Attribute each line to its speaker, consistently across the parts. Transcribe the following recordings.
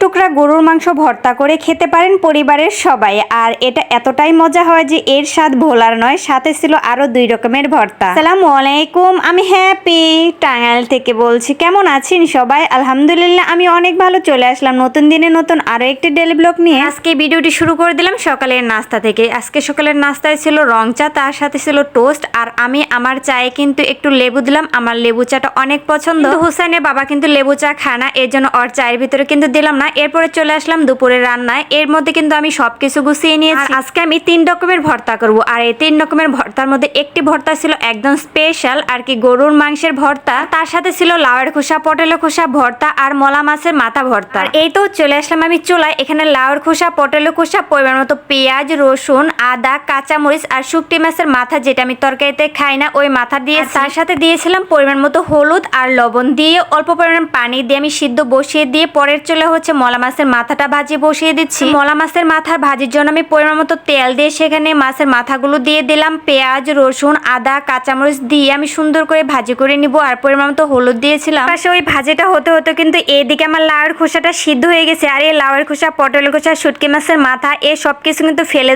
Speaker 1: টুকরা গরুর মাংস ভর্তা করে খেতে পারেন পরিবারের সবাই। আর এটা এতটাই মজা হয় যে এর স্বাদ ভোলার নয়। সাথে ছিল আরো 2 রকমের ভর্তা। আসসালামু আলাইকুম, আমি হ্যাপি টাঙ্গাইল থেকে বলছি। কেমন আছেন সবাই? আলহামদুলিল্লাহ আমি অনেক ভালো। চলে আসলাম নতুন দিনে নতুন আরো একটি ডেইলি ব্লগ নিয়ে। আজকে ভিডিওটি শুরু করে দিলাম সকালের নাস্তা থেকে। আজকে সকালের নাস্তায় ছিল রং চা, তার সাথে ছিল টোস্ট। আর আমি আমার চায়ে কিন্তু একটু লেবু দিলাম। আমার লেবু চাটা অনেক পছন্দ। হুসাইনের বাবা কিন্তু লেবু চা খায় না, এর জন্য ওর চায়ের ভিতরে কিন্তু দিলাম না। এরপরে চলে আসলাম দুপুরের রান্নায়। এর মধ্যে কিন্তু আমি সবকিছু গুছিয়ে নিয়েছি। আজকে আমি 3 রকমের ভর্তা করব। আর এই 3 রকমের ভর্তার মধ্যে একটি ভর্তা ছিল একদম স্পেশাল আর কি, গরুর মাংসের ভর্তা। তার সাথে ছিল লাউয়ের খোসা, পটলের খোসা ভর্তা আর মলা মাছের মাথা ভর্তা। আর এই তো চলে আসলাম আমি চুলায়। এখানে লাউয়ের খোসা, পটলের খোসা, পরিমাণ মতো পেঁয়াজ, রসুন, আদা, কাঁচামরিচ আর শুকটি মাছের মাথা, যেটা আমি তরকারিতে খাই না, ওই মাথা দিয়ে তার সাথে দিয়েছিলাম পরিমাণ মতো হলুদ আর লবণ দিয়ে অল্প পরিমাণ পানি দিয়ে আমি সিদ্ধ বসিয়ে দিয়ে পরের চলে হচ্ছে মলা মাছের মাথাটা ভাজি বসিয়ে দিচ্ছি। মলা মাছের মাথার ভাজির জন্য আমি পরিমাণ মতো তেল দিয়ে সেখানে মাছের মাথাগুলো দিয়ে দিলাম। পেঁয়াজ, রসুন, আদা, কাঁচামরিচ দিয়ে আমি সুন্দর করে ভাজি করে নিব। আর পরিমাণ মতো হলুদ দিয়েছিলাম। পাশে ওই ভাজিটা হতে হতে কিন্তু এইদিকে আমার লাউয়ের খোসাটা সিদ্ধ হয়ে গেছে। আর এই লাউয়ের খোসা, পটলের খোসা, শুটকি মাছের মাথা, এই সবকিছু কিন্তু ফেলে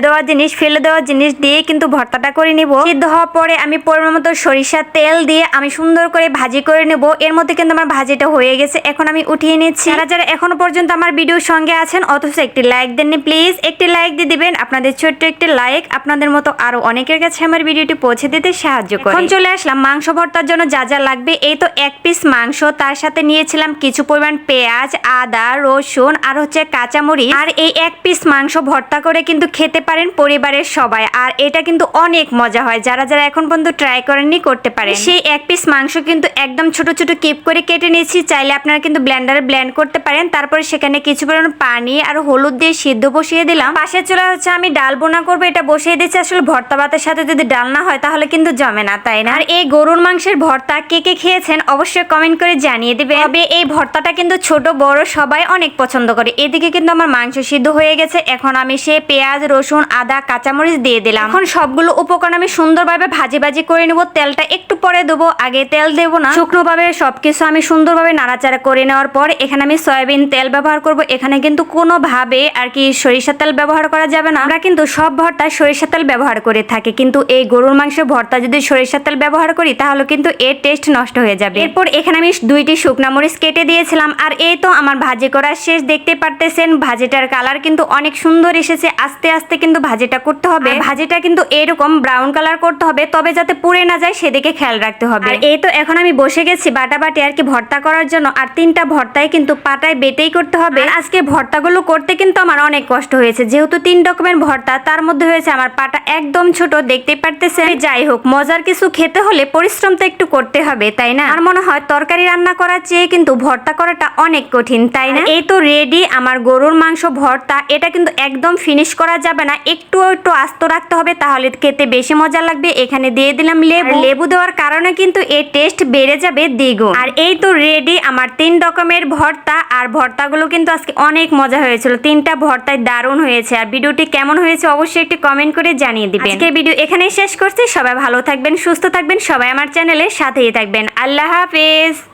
Speaker 1: দেওয়া জিনিস দিয়ে কিন্তু ভর্তাটা করে নিব। সিদ্ধ হওয়ার পরে আমি পরিমাণ মতো সরিষার তেল দিয়ে আমি সুন্দর করে ভাজি করে নেব। এর মধ্যে কিন্তু আমার ভাজিটা হয়ে গেছে, এখন আমি উঠিয়ে নিচ্ছি। যারা এখনো পর্যন্ত আমার ভিডিওর সঙ্গে আছেন অথচ একটি লাইক দেননি, প্লিজ একটি লাইক দিয়ে দিবেন। আপনাদের ছোট্ট একটি লাইক আপনাদের মতো আরো অনেকের কাছে আমার ভিডিওটি পৌঁছে দিতে সাহায্য করে। এখন চলে আসলাম মাংস ভর্তার জন্য যা যা লাগবে। এই তো 1 পিস মাংস, তার সাথে নিয়েছিলাম কিছু পরিমাণ পেঁয়াজ, আদা, রসুন আর হচ্ছে কাঁচামরিচ। আর এই 1 পিস মাংস ভর্তা করে কিন্তু খেতে পারেন পরিবারের সবাই। আর এটা কিন্তু অনেক মজা হয়। যারা এখন পর্যন্ত ট্রাই করেননি করতে পারেন। সেই 1 পিস মাংস কিন্তু একদম ছোট ছোট কিপ করে কেটে নিয়েছি। চাইলে আপনারা কিন্তু ব্লেন্ডারে ব্লেন্ড করতে পারেন। তারপরে সেখানে কিছু পরিমাণ পানি আর হলুদ দিয়ে সিদ্ধ বসিয়ে দিলাম। পাশে চলে হচ্ছে আমি ডাল বোনা করবো, এটা বসিয়ে দিচ্ছি। আসলে ভর্তা ভাতের সাথে যদি ডাল না হয় তাহলে কিন্তু জমে না, তাই না? আর এই গরুর মাংসের ভর্তা কে কে খেয়েছেন অবশ্যই কমেন্ট করে জানিয়ে দিবেন। তবে এই ভর্তাটা কিন্তু ছোট বড় সবাই অনেক পছন্দ করে। এদিকে কিন্তু আমার মাংস সিদ্ধ হয়ে গেছে। এখন আমি সে পেঁয়াজ, রসুন, আদা, কাঁচামরিচ দিয়ে দিলাম। এখন সবগুলো উপকরণ আমি সুন্দরভাবে ভাজি করে নেব। তেলটা একটু পরে দেবো, আগে তেল দেবো না। শুকনোভাবে সবকিছু আমি সুন্দরভাবে নাড়াচাড়া করে নেওয়ার পর এখানে আমি সয়াবিন তেল ব্যবহার করব। এখানে কিন্তু কোনোভাবে আর কি সরিষার তেল ব্যবহার করা যাবে না। আমরা কিন্তু সব ভর্তা সরিষার তেল ব্যবহার করে থাকি, কিন্তু এই গরুর মাংসের ভর্তা যদি সরিষার তেল ব্যবহার করি তাহলে কিন্তু এর টেস্ট নষ্ট হয়ে যাবে। এরপর এখানে আমি 2টি শুকনা মরিচ কেটে দিয়েছিলাম। আর এই তো আমার ভাজি করা শেষ। দেখতে পারতেছেন ভাজিটার কালার কিন্তু অনেক সুন্দর এসেছে। আস্তে আস্তে কিন্তু ভাজিটা করতে হবে। ভাজিটা কিন্তু এরকম ব্রাউন কালার করতে হবে, তবে যাতে পুড়ে না যায় সেদিকে খেয়াল রাখতে হবে। আর এই তো এখন আমি বসে গেছি বাটাবাটি আর কি ভর্তা করার জন্য। আর 3টা ভর্তায় কিন্তু পাটায় বেটেই করতে হবে। আর আজকে ভর্তাগুলো করতে কিন্তু আমার অনেক কষ্ট হয়েছে, যেহেতু 3 রকমের ভর্তা, তার মধ্যে হয়েছে আমার পাটা একদম ছোট, দেখতে পারতেছেন। যাই হোক, মজার কিছু খেতে হলে পরিশ্রম তো একটু করতে হবে, তাই না? আর মনে হয় তরকারি রান্না করার চেয়ে কিন্তু ভর্তা করাটা অনেক কঠিন, তাই না? এই তো রেডি আমার গরুর মাংস ভর্তা। এটা কিন্তু একদম ফিনিশ করা যাবে না, একটু আস্ত রাখতে হবে, তাহলে খেতে বেশি মজা লাগবে। এখানে দিয়ে দিলাম লেবু দেওয়ার কারণে কিন্তু এর টেস্ট বেড়ে যাবে দ্বিগুণ। আর এই তো রেডি আমার 3 রকমের ভর্তা। আর ভর্তাগুলো কিন্তু আজকে অনেক মজা হয়েছিল। 3টা ভর্তায় দারুণ হয়েছে। আর ভিডিওটি কেমন হয়েছে অবশ্যই একটি কমেন্ট করে জানিয়ে দিবেন। আজকে ভিডিও এখানেই শেষ করছি। সবাই ভালো থাকবেন, সুস্থ থাকবেন, সবাই আমার চ্যানেলের সাথেই থাকবেন। আল্লাহ হাফেজ।